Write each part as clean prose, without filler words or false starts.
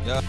Yeah.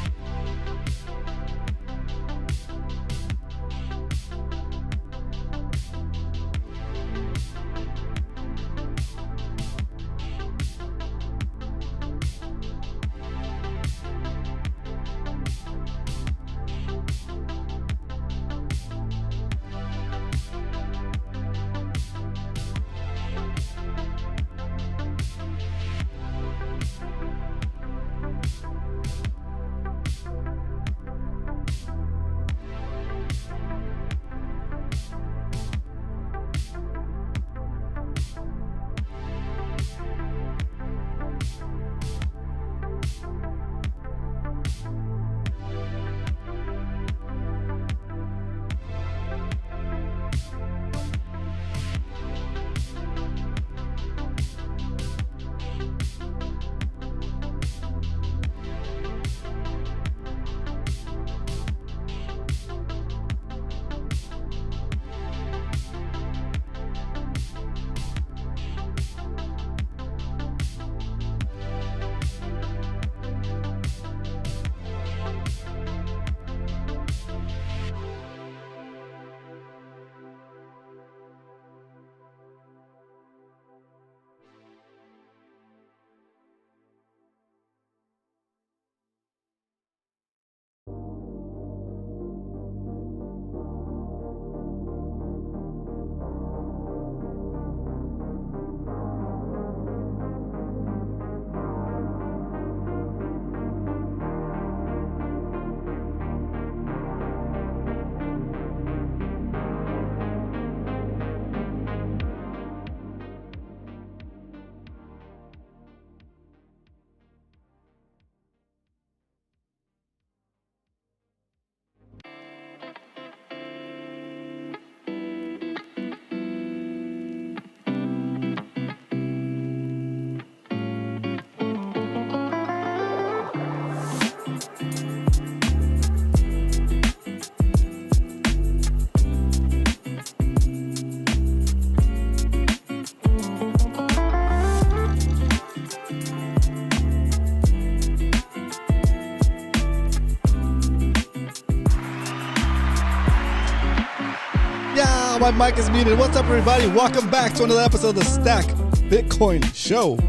My mic is muted. What's up, everybody? Welcome back to another episode of the Stack Bitcoin Show,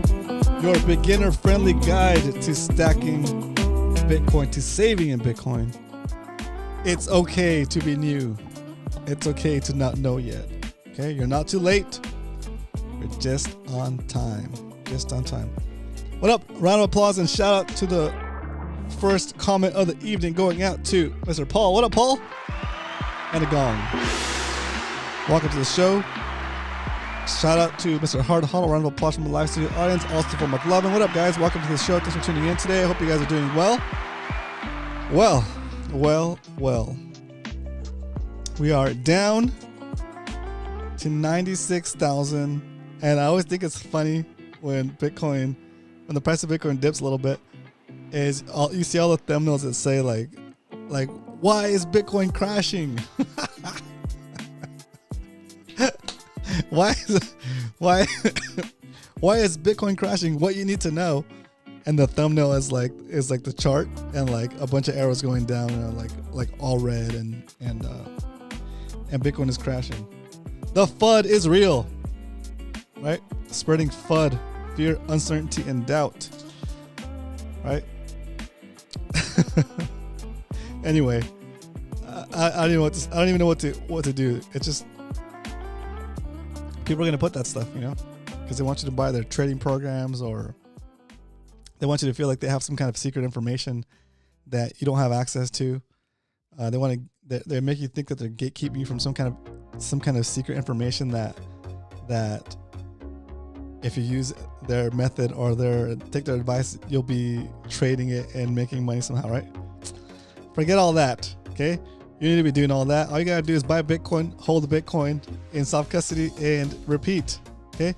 your beginner-friendly guide to stacking Bitcoin, to saving in Bitcoin. It's okay to be new. It's okay to not know yet. Okay, you're not too late. You're just on time. Just on time. What up? Round of applause and shout out to the first comment of the evening going out to Mr. Paul. What up, Paul? And a gong. Welcome to the show. Shout out to Mr. Hard Huddle. Round of applause from the live studio audience. Also from McLovin. What up, guys? Welcome to the show. Thanks for tuning in today. I hope you guys are doing well. Well. We are down to 96,000. And I always think it's funny when the price of Bitcoin dips a little bit, is you see all the thumbnails that say like, why is Bitcoin crashing? Why is Bitcoin crashing? What you need to know. And the thumbnail is like the chart and like a bunch of arrows going down and like all red and Bitcoin is crashing. The FUD is real, right? Spreading FUD, fear, uncertainty, and doubt, right? Anyway, I don't even know what to do. It's just people are gonna put that stuff, because they want you to buy their trading programs, or they want you to feel like they have some kind of secret information that you don't have access to. They make you think that they're gatekeeping you from some kind of secret information that if you use their method or take their advice, you'll be trading it and making money somehow, right? Forget all that, okay? You need to be doing all that. All you gotta do is buy Bitcoin, hold the Bitcoin in soft custody, and repeat, okay?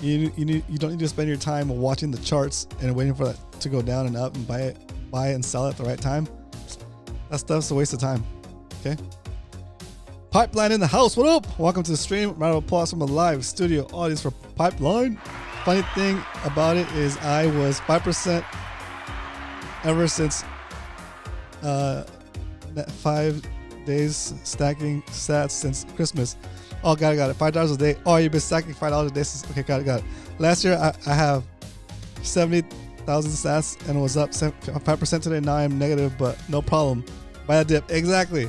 You don't need to spend your time watching the charts and waiting for that to go down and up and buy it and sell it at the right time. That stuff's a waste of time, okay? Pipeline in the house, what up? Welcome to the stream. Round of applause from a live studio audience for Pipeline. Funny thing about it is I was 5% ever since 5 days stacking sats since Christmas. Oh, got it. $5 a day. Oh, you've been stacking $5 a day since. Okay, got it. Last year I have 70,000 sats and it was up 5% today. Now I'm negative, but no problem. Buy a dip. Exactly.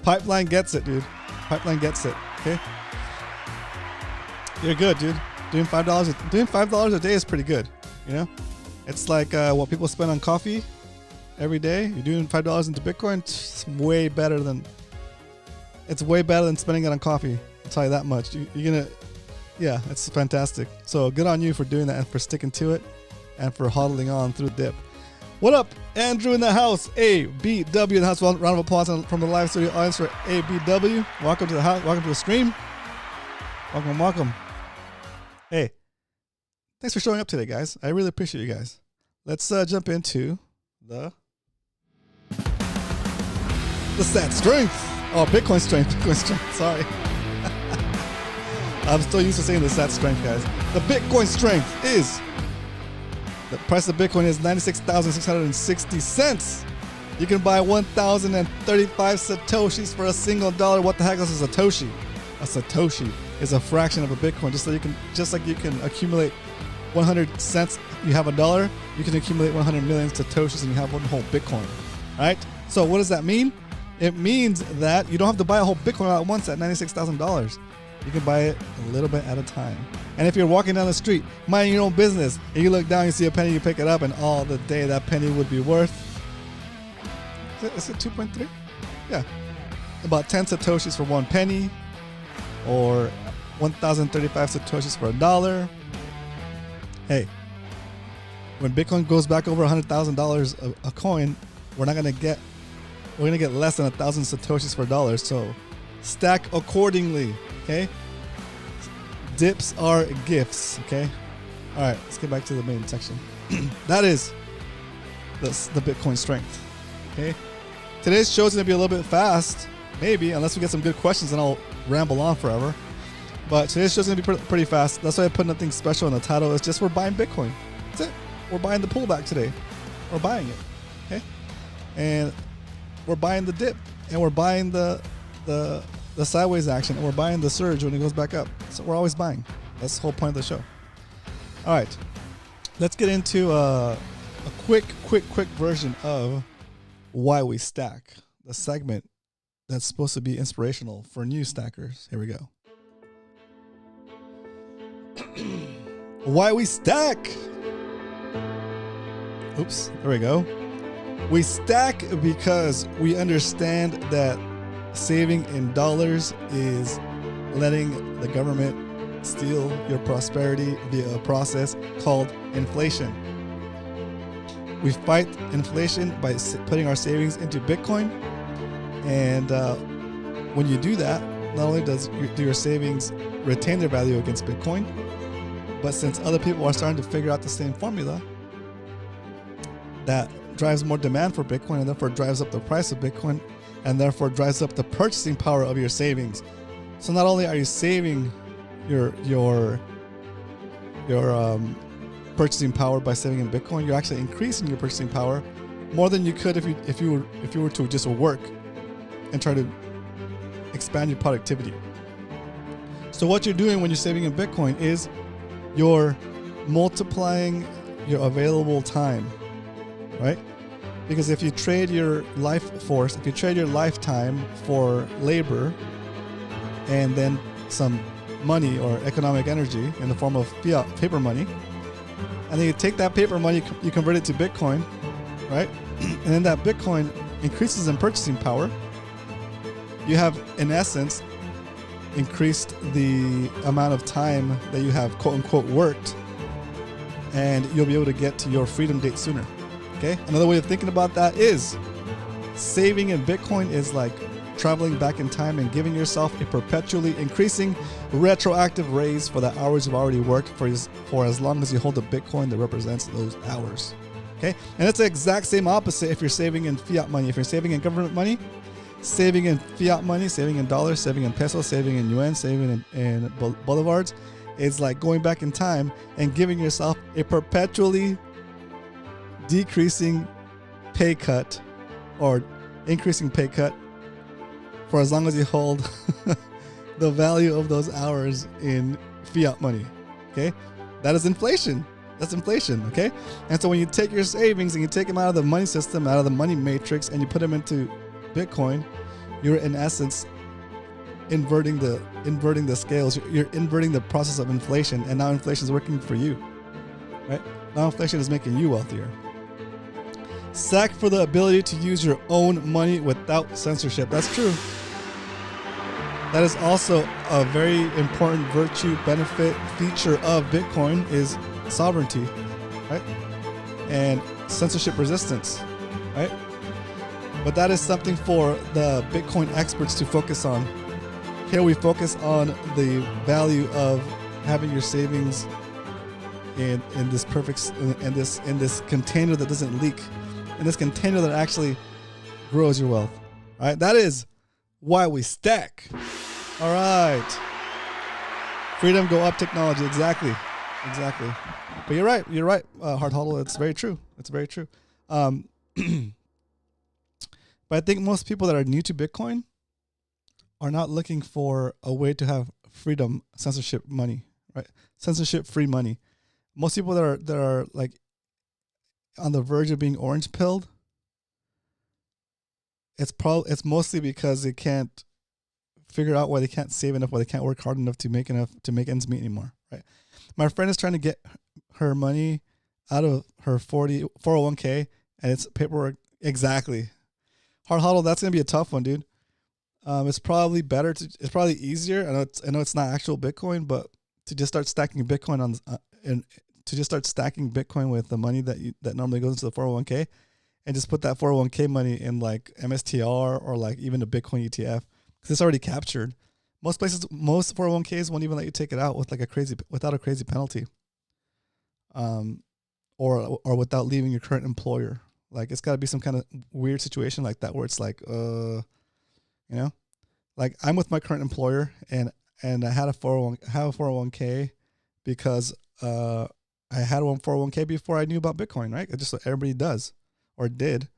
Pipeline gets it, dude. Pipeline gets it. Okay. You're good, dude. Doing $5 a day is pretty good. You know, it's like what people spend on coffee every day. You're doing $5 into Bitcoin. It's way better than spending it on coffee. I'll tell you that much. Yeah, it's fantastic. So good on you for doing that and for sticking to it and for hodling on through the dip. What up, Andrew in the house? ABW in the house. Round of applause from the live studio audience for ABW. Welcome to the house. Welcome to the stream. Welcome. Hey, thanks for showing up today, guys. I really appreciate you guys. Let's jump into the stat strength. Oh, Bitcoin strength. Sorry. I'm still used to saying the stat strength, guys. The Bitcoin strength is, the price of Bitcoin is 96,660 cents. You can buy 1,035 Satoshis for a single dollar. What the heck is a Satoshi? A Satoshi is a fraction of a Bitcoin. Just like you can accumulate 100 cents, you have a dollar, you can accumulate 100 million Satoshis and you have one whole Bitcoin. All right? So what does that mean? It means that you don't have to buy a whole Bitcoin all at once at $96,000. You can buy it a little bit at a time. And if you're walking down the street, minding your own business, and you look down, you see a penny, you pick it up, and all the day that penny would be worth, is it 2.3? Yeah. About 10 Satoshis for one penny, or 1,035 Satoshis for a dollar. Hey, when Bitcoin goes back over $100,000 a coin, we're gonna get less than 1,000 Satoshis for a dollar. So stack accordingly. Okay. Dips are gifts. Okay. All right. Let's get back to the main section. That is the Bitcoin strength. Okay. Today's show is gonna be a little bit fast, maybe, unless we get some good questions, and I'll ramble on forever. But today's show's gonna be pretty fast. That's why I put nothing special in the title. It's just we're buying Bitcoin. That's it. We're buying the pullback today. We're buying it. Okay. And we're buying the dip, and we're buying the sideways action, and we're buying the surge when it goes back up. So we're always buying. That's the whole point of the show. All right, let's get into a quick version of why we stack, the segment that's supposed to be inspirational for new stackers. Here we go. Why we stack. Oops, there we go. We stack because we understand that saving in dollars is letting the government steal your prosperity via a process called inflation. We fight inflation by putting our savings into Bitcoin. And when you do that, not only do your savings retain their value against Bitcoin, but since other people are starting to figure out the same formula, that drives more demand for Bitcoin and therefore drives up the price of Bitcoin and therefore drives up the purchasing power of your savings. So not only are you saving your purchasing power by saving in Bitcoin, you're actually increasing your purchasing power more than you could if you were to just work and try to expand your productivity. So what you're doing when you're saving in Bitcoin is you're multiplying your available time, right? Because if you trade your life force, if you trade your lifetime for labor and then some money or economic energy in the form of fiat paper money, and then you take that paper money, you convert it to Bitcoin, right? And then that Bitcoin increases in purchasing power. You have, in essence, increased the amount of time that you have quote unquote worked, and you'll be able to get to your freedom date sooner. Okay. Another way of thinking about that is saving in Bitcoin is like traveling back in time and giving yourself a perpetually increasing retroactive raise for the hours you've already worked for as long as you hold a Bitcoin that represents those hours. Okay. And it's the exact same opposite if you're saving in fiat money. If you're saving in government money, saving in fiat money, saving in dollars, saving in pesos, saving in yuan, saving in bolivars, it's like going back in time and giving yourself a perpetually decreasing pay cut or increasing pay cut for as long as you hold the value of those hours in fiat money. Okay, that is inflation. That's inflation. Okay, and so when you take your savings and you take them out of the money system, out of the money matrix, and you put them into Bitcoin, you're in essence inverting the scales. You're inverting the process of inflation, and now inflation is working for you, right? Now inflation is making you wealthier. Sack for the ability to use your own money without censorship. That's true. That is also a very important virtue, benefit, feature of Bitcoin is sovereignty, right? And censorship resistance, right? But that is something for the Bitcoin experts to focus on. Here we focus on the value of having your savings in this perfect in this container that doesn't leak, in this container that actually grows your wealth. All right, that is why we stack. All right, freedom go up, technology. Exactly. But you're right, Hard Huddle. It's very true. But I think most people that are new to Bitcoin are not looking for a way to have freedom, censorship money, right? Censorship-free money. Most people that are like on the verge of being orange pilled, it's mostly because they can't figure out why they can't save enough, why they can't work hard enough to make ends meet anymore, right? My friend is trying to get her money out of her 401k, and it's paperwork. Exactly. Hard Huddle, that's gonna be a tough one, dude. It's probably easier. I know it's not actual Bitcoin, but to just start stacking Bitcoin with the money that normally goes into the 401k, and just put that 401k money in like MSTR or like even a Bitcoin ETF, because it's already captured. Most 401ks won't even let you take it out without a crazy penalty, or without leaving your current employer. Like it's got to be some kind of weird situation like that where it's like, like I'm with my current employer and I had a 401k because I had one 401k before I knew about Bitcoin, right? It's just what everybody does or did,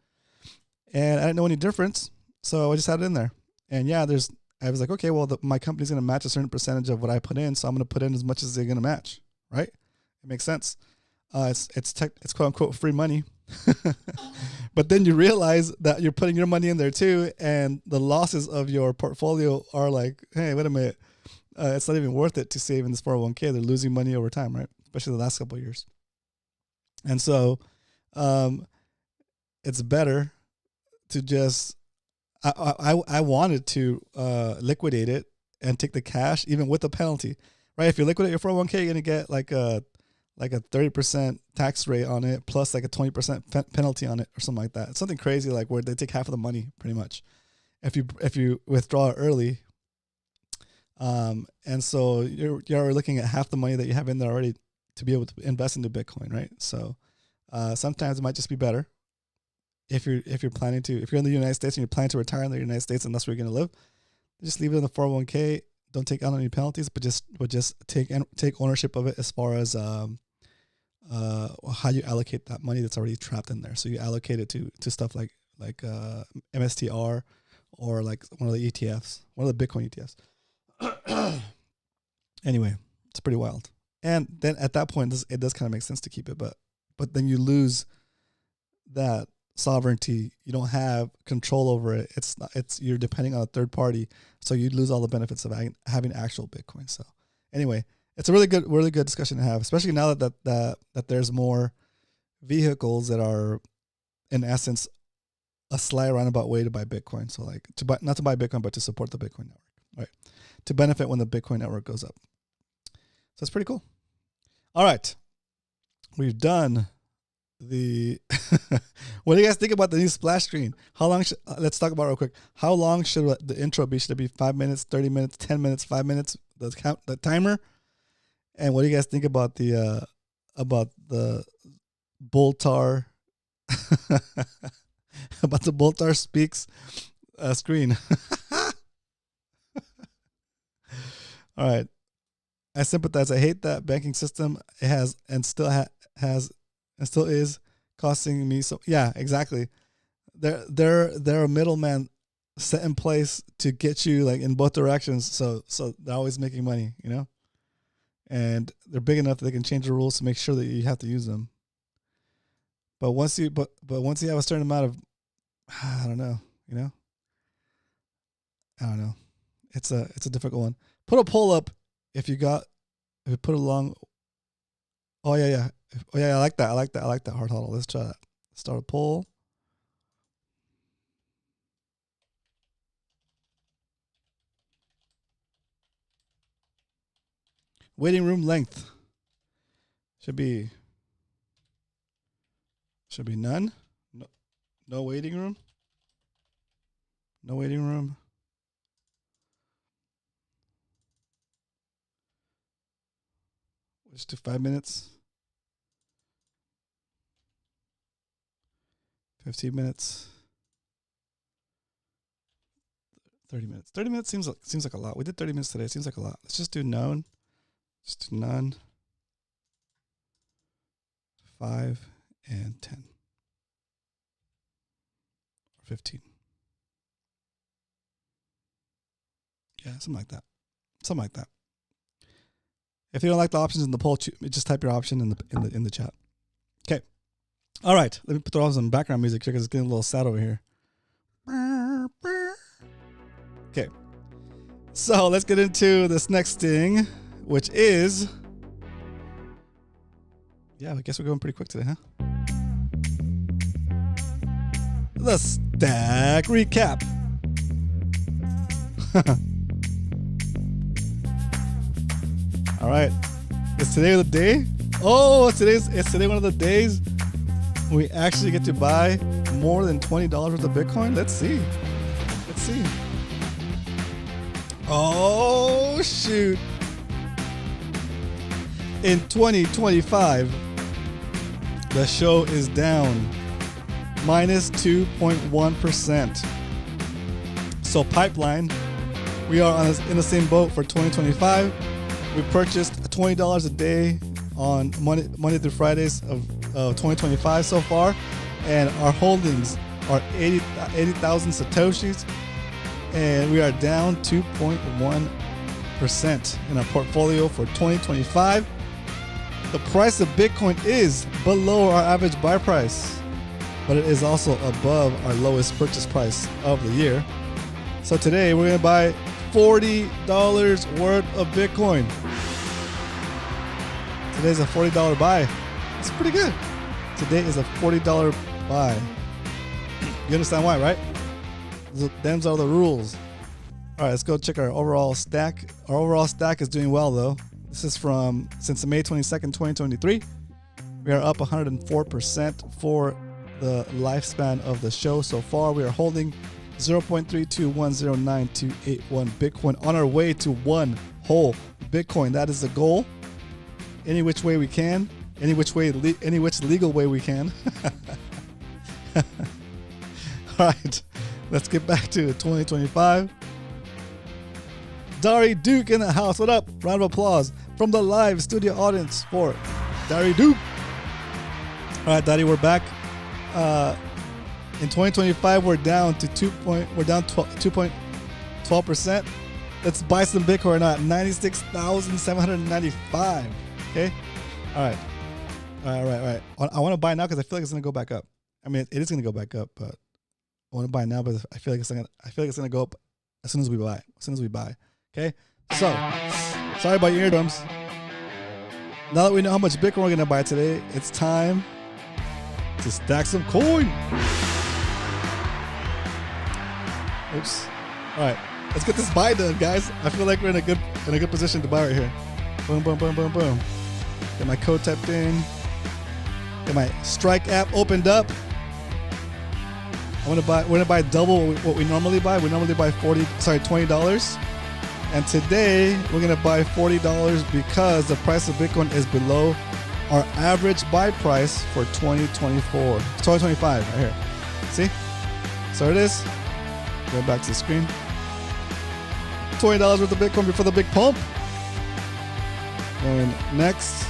and I didn't know any difference, so I just had it in there. And yeah, I was like, okay, well, my company's going to match a certain percentage of what I put in, so I'm going to put in as much as they're going to match, right? It makes sense. It's quote unquote free money. But then you realize that you're putting your money in there too, and the losses of your portfolio are like, hey, wait a minute, it's not even worth it to save in this 401k. They're losing money over time, right? Especially the last couple of years. And so it's better to just I wanted to liquidate it and take the cash even with the penalty, right? If you liquidate your 401k, you're gonna get like a 30% tax rate on it, plus like a 20% penalty on it, or something like that. It's something crazy, like where they take half of the money, pretty much, if you withdraw it early. And so you're looking at half the money that you have in there already to be able to invest into Bitcoin, right? So sometimes it might just be better if you're in the United States and you're planning to retire in the United States and that's where you're going to live, just leave it in the 401k. Don't take out any penalties, but just take ownership of it as far as how you allocate that money that's already trapped in there. So you allocate it to stuff like MSTR or like one of the ETFs, one of the Bitcoin ETFs. Anyway, it's pretty wild. And then at that point, it does kind of make sense to keep it, but then you lose that sovereignty. You don't have control over it. You're depending on a third party, so you lose all the benefits of having actual Bitcoin. So anyway, it's a really good discussion to have, especially now that there's more vehicles that are in essence a sly roundabout way to buy Bitcoin. So like not to buy Bitcoin, but to support the Bitcoin network, right? To benefit when the Bitcoin network goes up. So it's pretty cool. All right, we've done the what do you guys think about the new splash screen? How long let's talk about it real quick. How long should the intro be? Should it be 5 minutes, 30 minutes, 10 minutes, 5 minutes, the timer? And what do you guys think about the Boltar about the Boltar Speaks screen? All right, I sympathize. I hate that banking system. It has and still has and still is costing me so. Yeah, exactly. They're a middleman set in place to get you like in both directions. So they're always making money, and they're big enough that they can change the rules to make sure that you have to use them. But once you have a certain amount of, I don't know, I don't know. It's a difficult one. Put a poll up if you put along. Oh yeah. Oh yeah, I like that. Hard huddle. Let's try that. Start a poll. Waiting room length should be none. No waiting room. No waiting room. Let's do 5 minutes. 15 minutes. 30 minutes. 30 minutes seems like a lot. We did 30 minutes today. It seems like a lot. Let's just do none. Just do none. 5 and 10. Or 15. Yeah, something like that. If you don't like the options in the poll, just type your option in the chat. Okay. All right. Let me throw on some background music here because it's getting a little sad over here. Okay. So let's get into this next thing, which is, I guess we're going pretty quick today, huh? The stack recap. All right. Is today the day? Oh, it's today one of the days we actually get to buy more than $20 worth of Bitcoin? Let's see. Oh, shoot. In 2025, the show is down minus 2.1%. So Pipeline, we are in the same boat for 2025. We purchased $20 a day on Monday through Fridays of 2025 so far, and our holdings are 80,000 Satoshis, and we are down 2.1% in our portfolio for 2025. The price of Bitcoin is below our average buy price, but it is also above our lowest purchase price of the year. So today we're going to buy $40 worth of Bitcoin. Today's a $40 buy. That's pretty good. Today is a $40 buy. You understand why, right? Them's are the rules. All right, let's go check our overall stack. Our overall stack is doing well, though. This is since May 22nd, 2023. We are up 104% for the lifespan of the show so far. We are holding 0.3210981 Bitcoin on our way to one whole Bitcoin. That is the goal. Any which way we can, any which legal way we can. All right, let's get back to 2025. Dari Duke in the house. What up? Round of applause from the live studio audience for Dari Duke. All right, Dari, we're back. In 2025, we're down 2.12%. Let's buy some Bitcoin now at 96,795. Okay. All right. I want to buy now because I feel like it's gonna go back up. I mean, it is gonna go back up, but I want to buy now, but I feel like it's gonna go up as soon as we buy. Okay. So, sorry about your eardrums. Now that we know how much Bitcoin we're gonna buy today, it's time to stack some coin. Oops. All right, let's get this buy done, guys. I feel like we're in a good position to buy right here. Boom, boom, boom, boom, boom. Get my code typed in. Get my Strike app opened up. We're gonna buy double what we normally buy. We normally buy $20. And today we're gonna buy $40 because the price of Bitcoin is below our average buy price for 2025 right here. See? So it is. Go back to the screen. $20 worth of Bitcoin before the big pump. Going next.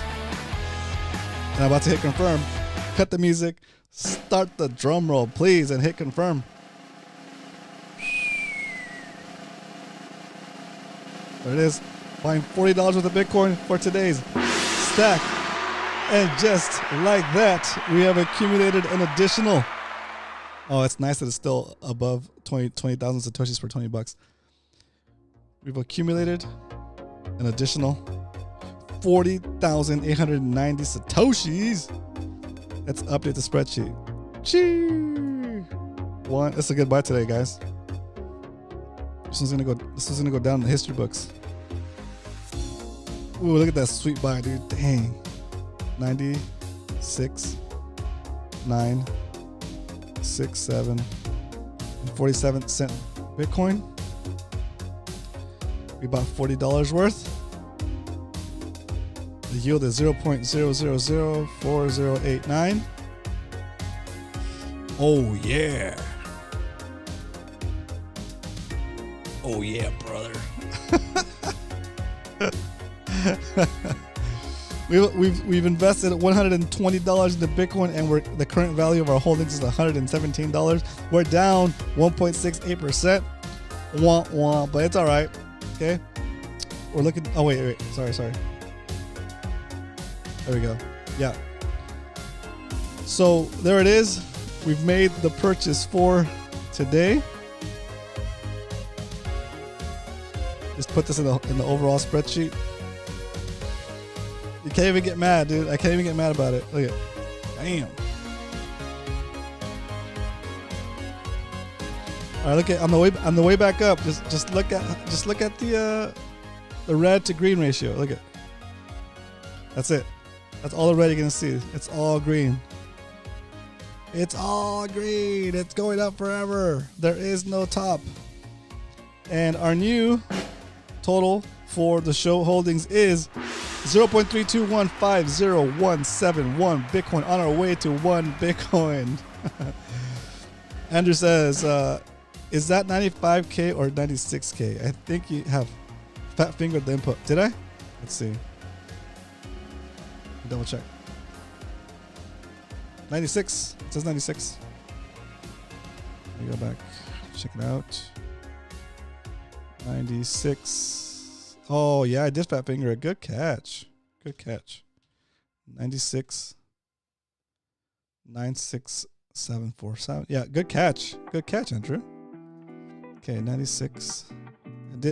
And I'm about to hit confirm. Cut the music. Start the drum roll, please, and hit confirm. There it is. Buying $40 worth of Bitcoin for today's stack. And just like that, we have accumulated an additional. Oh, it's nice that it's still above 20,000 Satoshis for 20 bucks. We've accumulated an additional 40,890 Satoshis. Let's update the spreadsheet. Chee! One. That's a good buy today, guys. This one's gonna go down in the history books. Ooh, look at that sweet buy, dude. Dang. 96, 9, 6, 7, and 47 cent Bitcoin. We bought $40 worth. The yield is 0.0004089. Oh yeah. Oh yeah, brother. We've invested $120 into Bitcoin, and the current value of our holdings is $117. We're down 1.68%. Wah wah, but it's all right. Okay, we're looking. Oh wait. Sorry. There we go. Yeah. So there it is. We've made the purchase for today. Just put this in the overall spreadsheet. You can't even get mad, dude. I can't even get mad about it. Look at, damn. All right, look at on the way back up. Just look at the red to green ratio. Look at. That's it. That's all the red you're gonna see. It's all green. It's all green. It's going up forever. There is no top. And our new total for the show holdings is 0.3215071 Bitcoin, on our way to 1 Bitcoin. Andrew says, is that 95K or 96K? I think you have fat fingered the input. Did I? Let's see. Double check. 96. It says 96. Let me go back. Check it out. 96. Oh, yeah, I did fat finger it. Good catch. 96. 96747. Yeah, good catch. Good catch, Andrew. Okay, 96.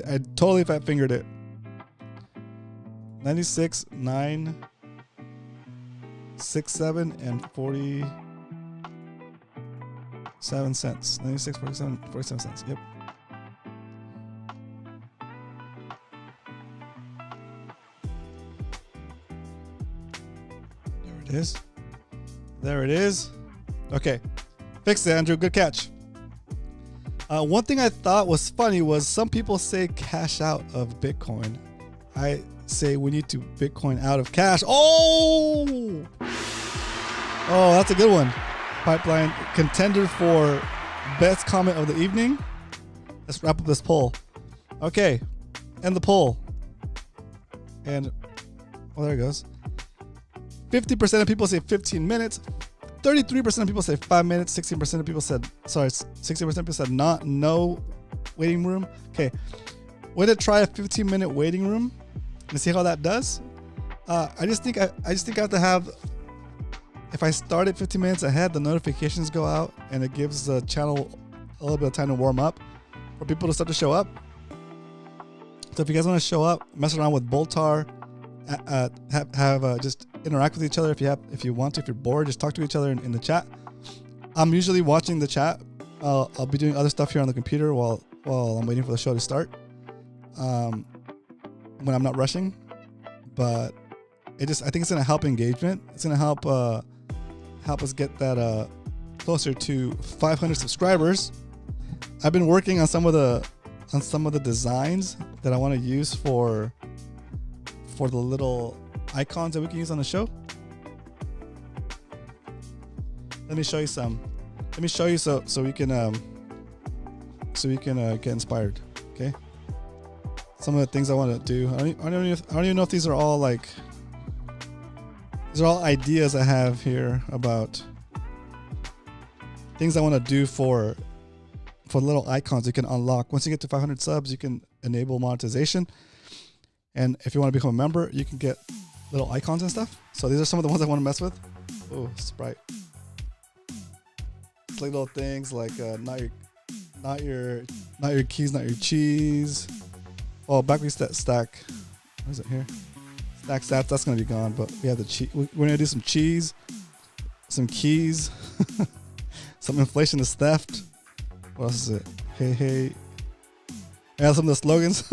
I totally fat fingered it. 96, 9, 6, 7, and 47 cents. 96, 47 cents. Yep. There it is. Okay. Fixed it, Andrew. Good catch. One thing I thought was funny was some people say cash out of Bitcoin. I say we need to Bitcoin out of cash. Oh, that's a good one. Pipeline contender for best comment of the evening. Let's wrap up this poll. Okay. End the poll. And, oh, there it goes. 50% of people say 15 minutes. 33% of people say 5 minutes. 16% of people said, 16% of people said no waiting room. Okay. We're going to try a 15-minute waiting room and see how that does. I just think I have to have, if I start it 15 minutes ahead, the notifications go out and it gives the channel a little bit of time to warm up for people to start to show up. So if you guys want to show up, mess around with Boltar, just interact with each other if you want to. If you're bored, just talk to each other in the chat. I'm usually watching the chat. I'll be doing other stuff here on the computer while I'm waiting for the show to start. When I'm not rushing, but I think it's gonna help engagement. It's gonna help us get that closer to 500 subscribers. I've been working on some of the designs that I want to use for the little icons that we can use on the show. Let me show you some. Let me show you so we can get inspired. Okay. Some of the things I want to do. I don't even know if these are all ideas I have here about things I want to do for little icons you can unlock. Once you get to 500 subs, you can enable monetization. And if you want to become a member, you can get little icons and stuff. So these are some of the ones I want to mess with. Oh, Sprite. It's like little things like not your keys, not your cheese. Oh, back we stack. What is it here? Stack stats. That's gonna be gone. But we have the cheese. We're gonna do some cheese, some keys, some inflation is theft. What else is it? Hey, hey. I got some of the slogans.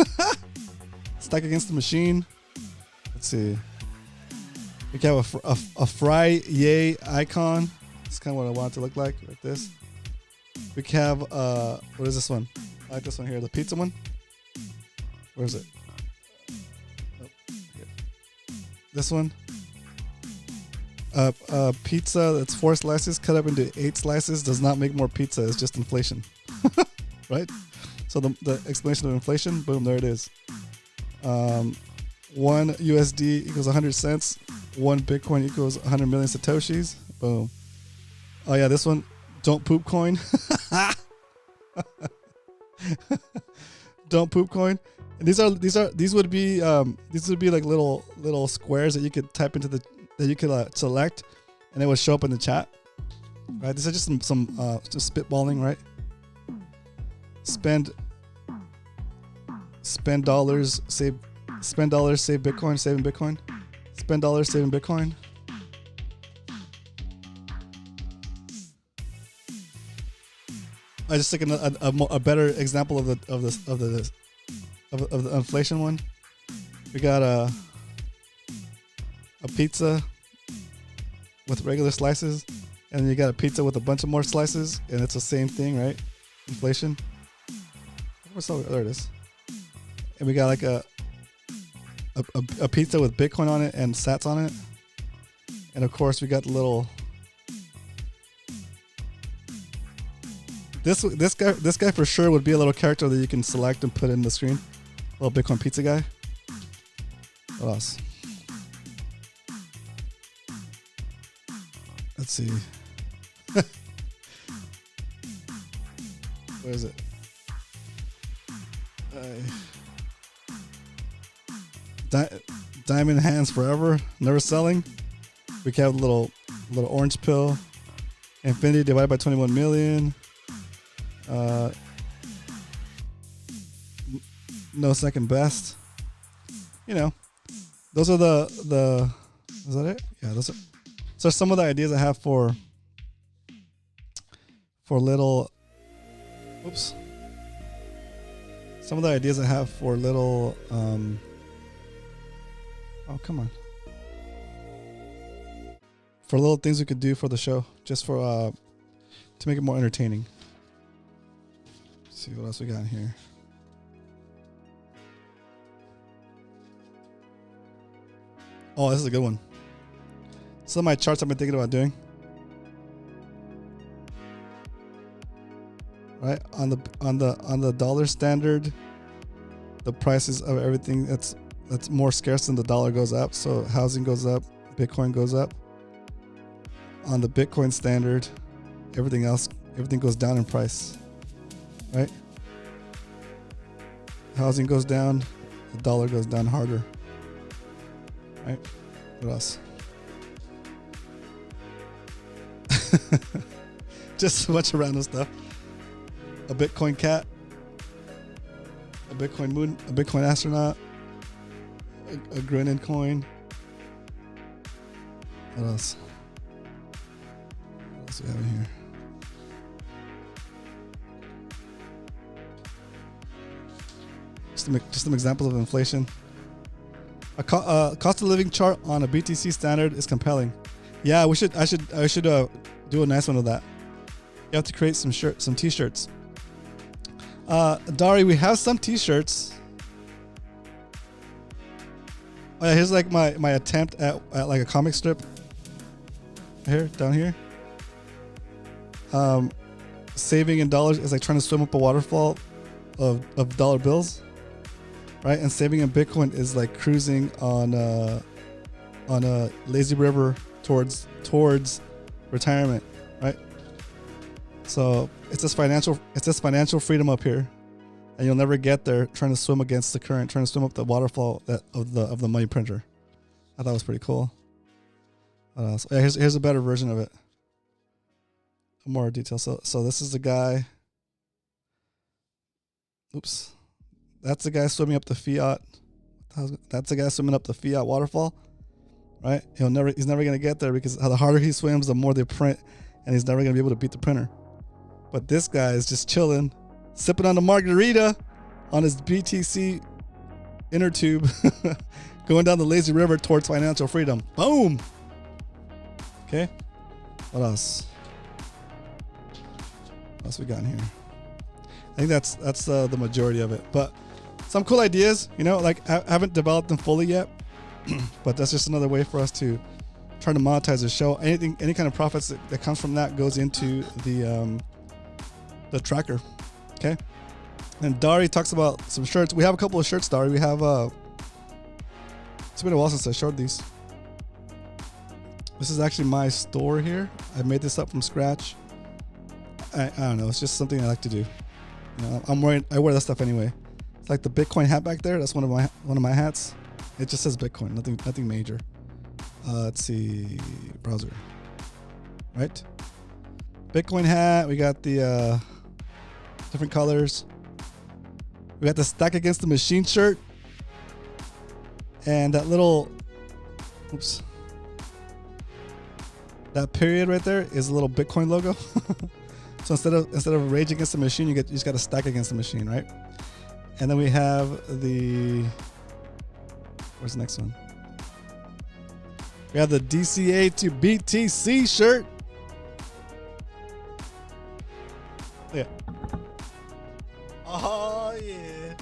Stack against the machine. Let's see. We can have a fry yay icon. It's kind of what I want it to look like this. We can have what is this one? I like this one here, the pizza one. Where is it? Nope. This one. Pizza that's 4 slices cut up into 8 slices does not make more pizza. It's just inflation, right? So the explanation of inflation, boom, there it is. 1 USD equals 100 cents. 1 Bitcoin equals 100 million Satoshis. Boom. Oh yeah, this one. Don't poop coin. Don't poop coin. And these would be like little squares that you could type into that you could select, and it would show up in the chat. Right. These are just some just spitballing, right? Spend dollars, save Bitcoin, saving Bitcoin. Spend dollars, saving Bitcoin. I just took a better example of the inflation one. We got a pizza with regular slices, and then you got a pizza with a bunch of more slices, and it's the same thing, right? Inflation. There it is. And we got like a pizza with Bitcoin on it and Sats on it, and of course we got the little. This guy for sure would be a little character that you can select and put in the screen. Little Bitcoin pizza guy. What else? Let's see. Where is it? Diamond hands forever, never selling. We can have a little orange pill. Infinity divided by 21 million. No second best. You know, those are the. Is that it? Yeah, those are. So some of the ideas I have for little. Oops. Some of the ideas I have for little. Oh, come on. For little things we could do for the show, just for to make it more entertaining. Let's see what else we got in here. Oh, this is a good one. Some of my charts I've been thinking about doing. Right on the dollar standard, the prices of everything that's more scarce than the dollar goes up. So housing goes up, Bitcoin goes up. On the Bitcoin standard, everything goes down in price. Right? Housing goes down, the dollar goes down harder. Right? What else? Just a bunch of random stuff. A Bitcoin cat, a Bitcoin moon, a Bitcoin astronaut, a grinning coin. What else? What else do we have in here? Just some examples of inflation. A cost of living chart on a BTC standard is compelling. Yeah, I should do a nice one of that. You have to create some t-shirts. Dari, we have some t-shirts. Oh yeah, here's like my attempt at like a comic strip. Here, down here. Saving in dollars is like trying to swim up a waterfall of dollar bills. Right, and saving in Bitcoin is like cruising on a lazy river towards retirement, right? So it's this financial freedom up here, and you'll never get there trying to swim against the current, trying to swim up the waterfall of the money printer. I thought it was pretty cool. So yeah, here's a better version of it. More detail. So this is the guy. Oops, that's the guy swimming up the fiat. That's the guy swimming up the fiat waterfall, right? He's never gonna get there because the harder he swims, the more they print, and he's never gonna be able to beat the printer. But this guy is just chilling, sipping on the margarita on his BTC inner tube, going down the lazy river towards financial freedom. Boom. Okay. What else? What else we got in here? I think that's the majority of it. But some cool ideas, you know, like I haven't developed them fully yet, but that's just another way for us to try to monetize the show. Any kind of profits that comes from that goes into the tracker. Okay. And Dari talks about some shirts. We have a couple of shirts, Dari. We have it's been a while since I showed these. This is actually my store here. I made this up from scratch. I don't know. It's just something I like to do. You know, I wear that stuff anyway. It's like the Bitcoin hat back there. That's one of my hats. It just says Bitcoin. Nothing major. Let's see. Browser. Right. Bitcoin hat. We got the different colors. We got the Stack Against the Machine shirt. And that little. Oops. That period right there is a little Bitcoin logo. So instead of Rage Against the Machine, you just got to Stack Against the Machine, right? And then we have where's the next one? We have the DCA to BTC shirt. Yeah. Oh yeah.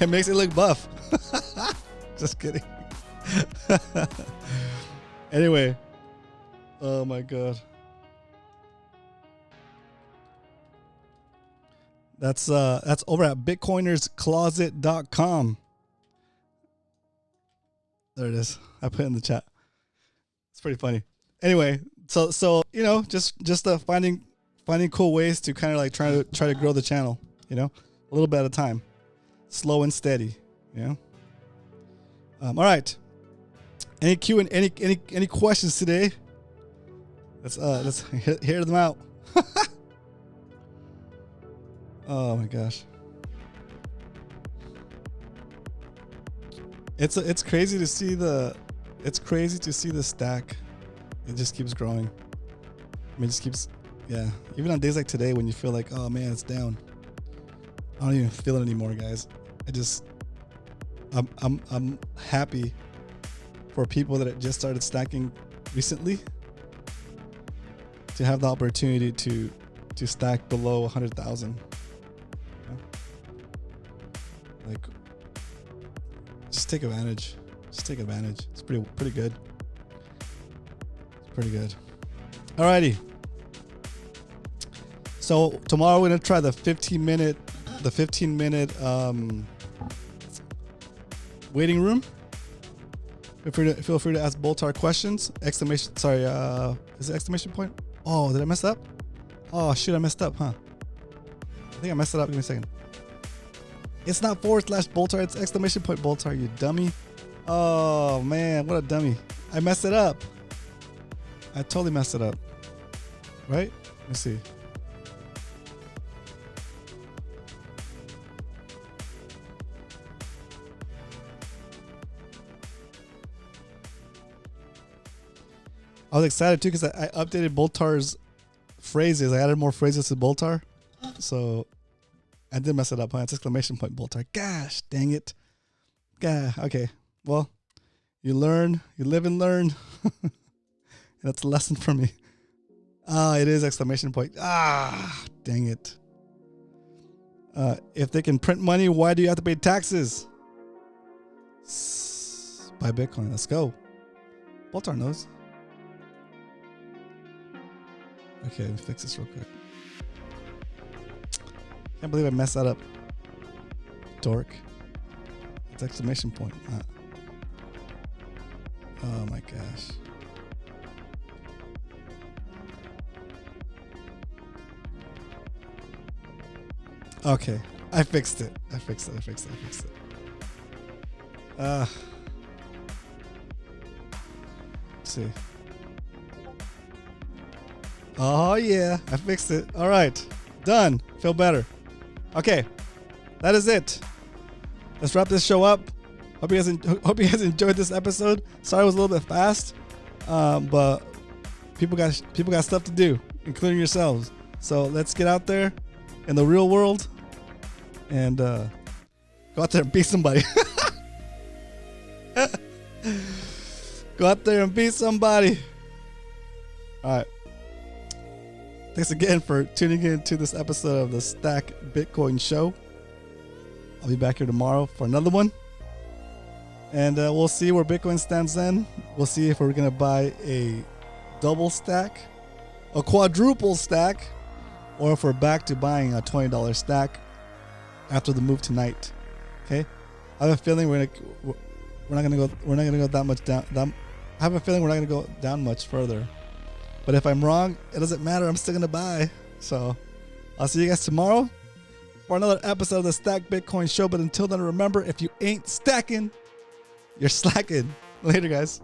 It makes it look buff. Just kidding. Anyway. Oh my god. That's over at bitcoinerscloset.com. There it is. I put it in the chat. It's pretty funny. Anyway, so you know, just finding cool ways to kind of like try to grow the channel, you know, a little bit at a time, slow and steady, you know. All right. Any questions today? Let's hear them out. Oh my gosh. It's crazy to see the stack. It just keeps growing. I mean, it just keeps, yeah. Even on days like today when you feel like, oh man, it's down. I don't even feel it anymore, guys. I'm happy for people that just started stacking recently to have the opportunity to stack below 100,000. Like, just take advantage. It's pretty good. It's pretty good. Alrighty. So tomorrow we're gonna try the 15 minute waiting room. Feel free to ask Boltar questions. Is it exclamation point? Oh, did I mess up? Oh shoot, I messed up, huh? I think I messed it up. Give me a second. It's not / Boltar, it's exclamation point Boltar, you dummy. Oh man, what a dummy. I messed it up. I totally messed it up. Right? Let me see. I was excited too because I updated Boltar's phrases. I added more phrases to Boltar. So I did mess it up, huh? It's exclamation point Boltar. Gosh, dang it. Yeah, okay. Well, you learn, you live and learn. That's a lesson for me. It is exclamation point. Dang it. If they can print money, why do you have to pay taxes? Buy Bitcoin. Let's go. Boltar knows. Okay, let me fix this real quick. Can't believe I messed that up. Dork. It's exclamation point. Oh my gosh. Okay, I fixed it. I fixed it. Let's see. Oh yeah, I fixed it. All right, done. Feel better. Okay, that is it. Let's wrap this show up. Hope you guys enjoyed this episode. Sorry it was a little bit fast, but people got stuff to do, including yourselves. So let's get out there in the real world and go out there and be somebody. Go out there and be somebody. All right. Thanks again for tuning in to this episode of the Stack Bitcoin Show. I'll be back here tomorrow for another one. And we'll see where Bitcoin stands then. We'll see if we're going to buy a double stack, a quadruple stack, or if we're back to buying a $20 stack after the move tonight. Okay? I have a feeling we're not gonna go that much down. I have a feeling we're not gonna go down much further. But if I'm wrong, it doesn't matter. I'm still gonna buy. So I'll see you guys tomorrow for another episode of the Stack Bitcoin Show. But until then, remember, if you ain't stacking, you're slacking. Later, guys.